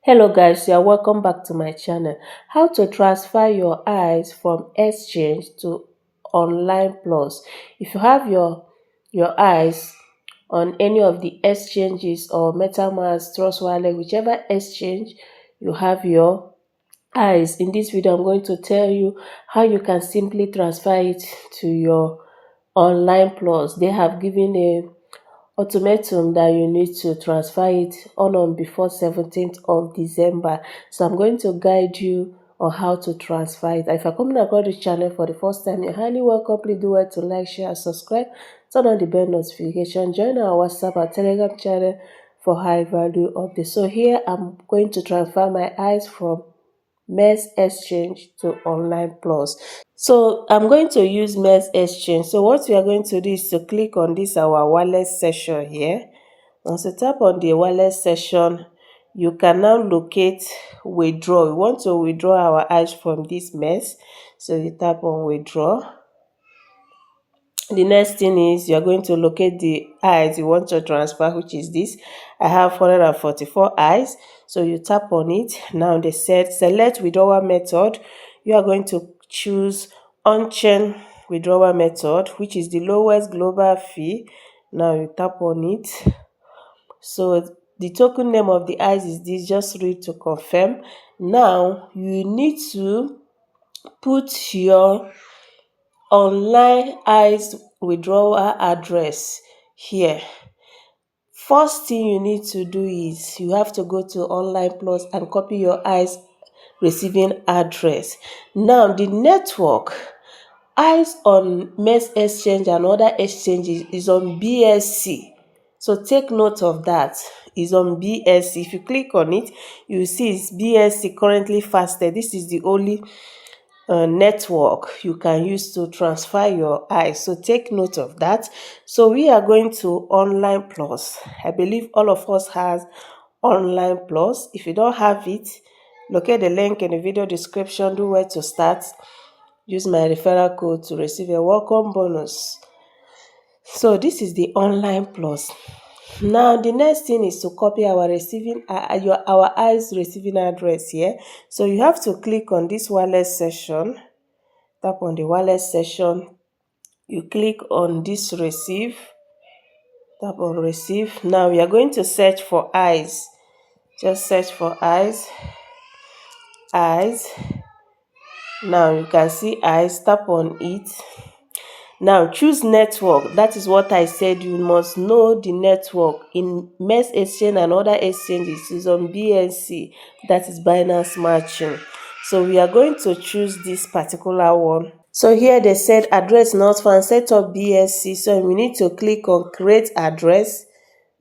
Hello guys, you are welcome back to my channel. How to transfer your eyes from exchange to online plus. If you have your eyes on any of the exchanges or MetaMask, Trust Wallet, whichever exchange you have your eyes, in this video I'm going to tell you how you can simply transfer it to your online plus. They have given a ultimatum that you need to transfer it on before 17th of December. So I'm going to guide you on how to transfer it. If you're coming across this channel for the first time, you're highly welcome. Please do well to like, share, and subscribe. Turn on the bell notification. Join our WhatsApp and Telegram channel for high value updates. So here I'm going to transfer my eyes from Mess Exchange to Online Plus. So I'm going to use Mess Exchange. So what we are going to do is to click on this our wallet section here. Once you tap on the wallet section, you can now locate withdraw. We want to withdraw our eyes from this mess. So you tap on withdraw. The next thing is you're going to locate the eyes you want to transfer, which is this. I have 444 eyes. So you tap on it. Now they said select withdrawal method. You are going to choose on-chain withdrawal method, which is the lowest global fee. Now you tap on it. So the token name of the eyes is this. Just read to confirm. Now you need to put your online eyes withdrawal address here. First thing you need to do is you have to go to online plus and copy your eyes receiving address. Now the network eyes on Mess Exchange and other exchanges is on BSC. So take note of that. Is on BSC. If you click on it, you see it's BSC currently fasted. This is the only network you can use to transfer your eyes. So take note of that. So we are going to online plus. I believe all of us has online plus. If you don't have it, look at the link in the video description. Do where to start. Use my referral code to receive a welcome bonus. So this is the online plus. Now the next thing is to copy our our eyes receiving address here. So you have to click on this wallet section. Tap on the wallet section. You click on this receive. Tap on receive. Now we are going to search for eyes. Just search for eyes. Eyes. Now you can see eyes. Tap on it. Now choose network. That is what I said. You must know the network. In Mess Exchange and other exchanges is on BNC. That is Binance Smart Chain. So we are going to choose this particular one. So here they said address not found. Set up BSC. So we need to click on create address.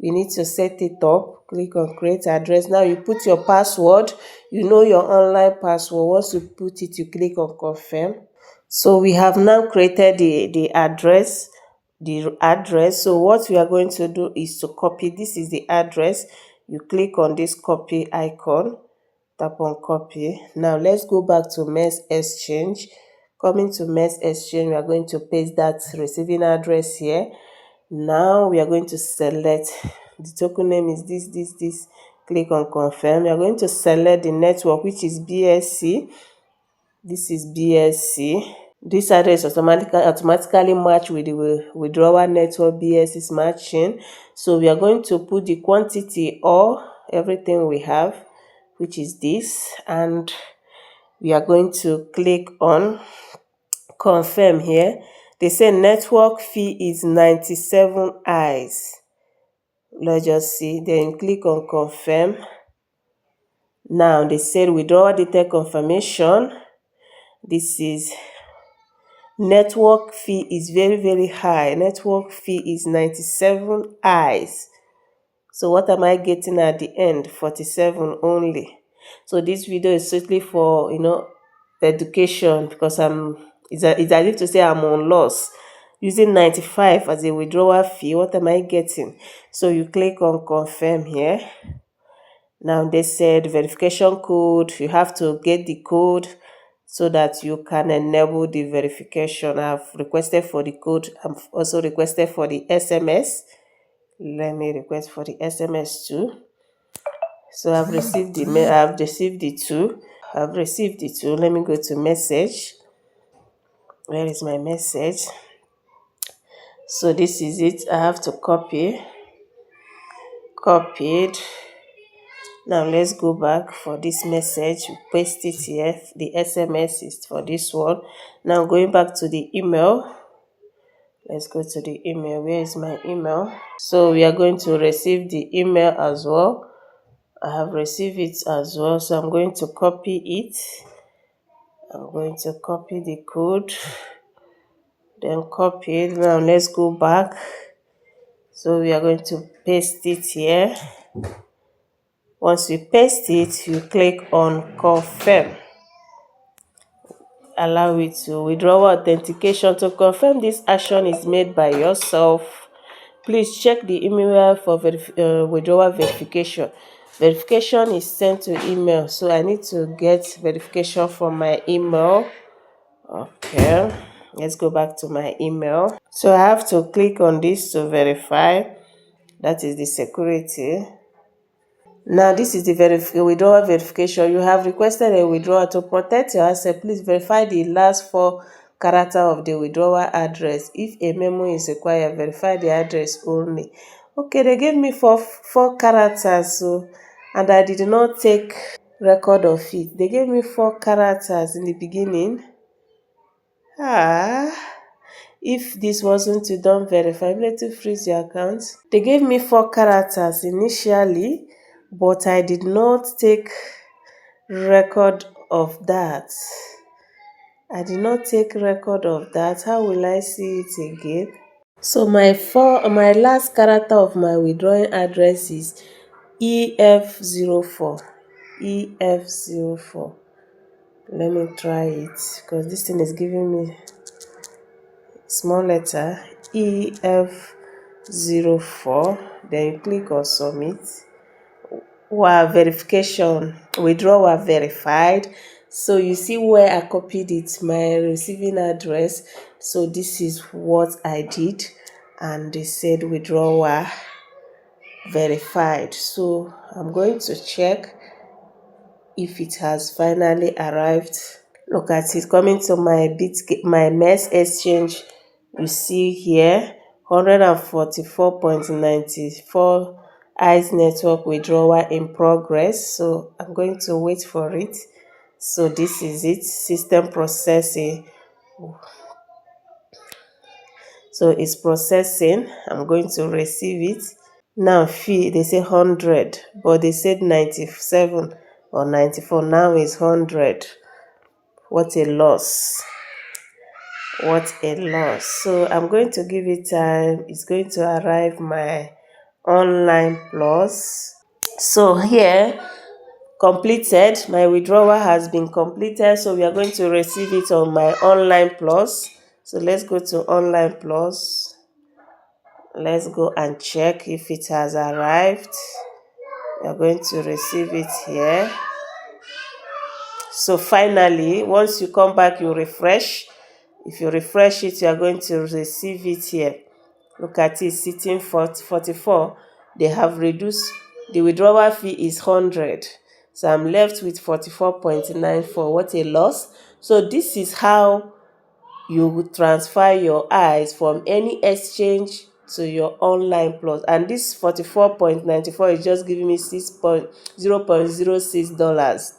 We need to set it up. Click on create address. Now you put your password. You know your online password. Once you put it, you click on confirm. So we have now created the address. So what we are going to do is to copy. This is the address. You click on this copy icon. Tap on copy. Now let's go back to Mess Exchange. Coming to Mess Exchange, we are going to paste that receiving address here. Now we are going to select the token name is this. Click on confirm. We are going to select the network, which is BSC. This is BSC. This address automatically match with the withdrawal network BSC Smart Chain. So we are going to put the quantity or everything we have, which is this, and we are going to click on confirm here. They say network fee is 97 eyes. Let's just see. Then click on confirm. Now they said withdrawal detail confirmation. This is network fee is very high. Network fee is 97 eyes. So what am I getting at the end? 47 only. So this video is strictly for education, because it's as if to say I'm on loss. Using 95 as a withdrawal fee, what am I getting? So you click on confirm here. Now they said verification code. You have to get the code so that you can enable the verification. I've requested for the code. I've also requested for the SMS. Let me request for the SMS too. So I've received the mail. I've received the two. I've received the two. Let me go to message. Where is my message? So this is it. I have to copy. Copied. Now let's go back for this message. Paste it here. The SMS is for this one. Now going back to the email. Let's go to the email. Where is my email? So we are going to receive the email as well. I have received it as well. So I'm going to copy it. I'm going to copy the code. Then copy it. Now let's go back. So we are going to paste it here. Once you paste it, you click on confirm. Allow it to withdraw authentication. To confirm this action is made by yourself, please check the email for withdrawal verification. Verification is sent to email, so I need to get verification from my email. Okay, let's go back to my email. So I have to click on this to verify. That is the security. Now this is the withdrawal verification. You have requested a withdrawal. To protect your asset, please verify the last 4 characters of the withdrawal address. If a memo is required, verify the address only. Okay, they gave me four characters, so, and I did not take record of it. They gave me 4 characters in the beginning. If this wasn't done verifiability to freeze your account. They gave me 4 characters initially, but I did not take record of that. I did not take record of that. How will I see it again? So my last character of my withdrawing address is EF04. EF04. Let me try it because this thing is giving me small letter EF04. Then you click on submit. Verification withdrawal verified. So you see where I copied it, my receiving address. So this is what I did, and they said withdrawal verified. So I'm going to check if it has finally arrived. Look at it coming to my MES exchange. You see here 144.94 ICE network withdrawal in progress. So I'm going to wait for it. So this is it, system processing. So it's processing. I'm going to receive it. Now fee, they say 100, but they said 97 or 94. Now it's 100. What a loss. What a loss. So I'm going to give it time. It's going to arrive my online plus. So here, completed. My withdrawal has been completed. So we are going to receive it on my online plus. So let's go to online plus. Let's go and check if it has arrived. We are going to receive it here. So finally, once you come back, you refresh. If you refresh it, you are going to receive it here. Look at it, sitting for 44. They have reduced, the withdrawal fee is 100. So I'm left with 44.94. What a loss. So this is how you would transfer your eyes from any exchange to your online plus. And this 44.94 is just giving me $0.06.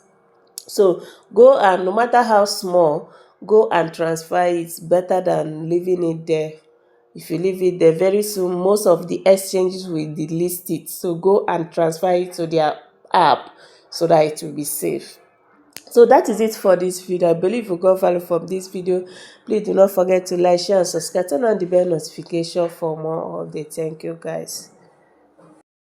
So go, and no matter how small, go and transfer it. Better than leaving it there. If you leave it there, very soon most of the exchanges will delist it. So go and transfer it to their app so that it will be safe. So that is it for this video. I believe you got value from this video. Please do not forget to like, share, and subscribe. Turn on the bell notification for more updates. Thank you guys.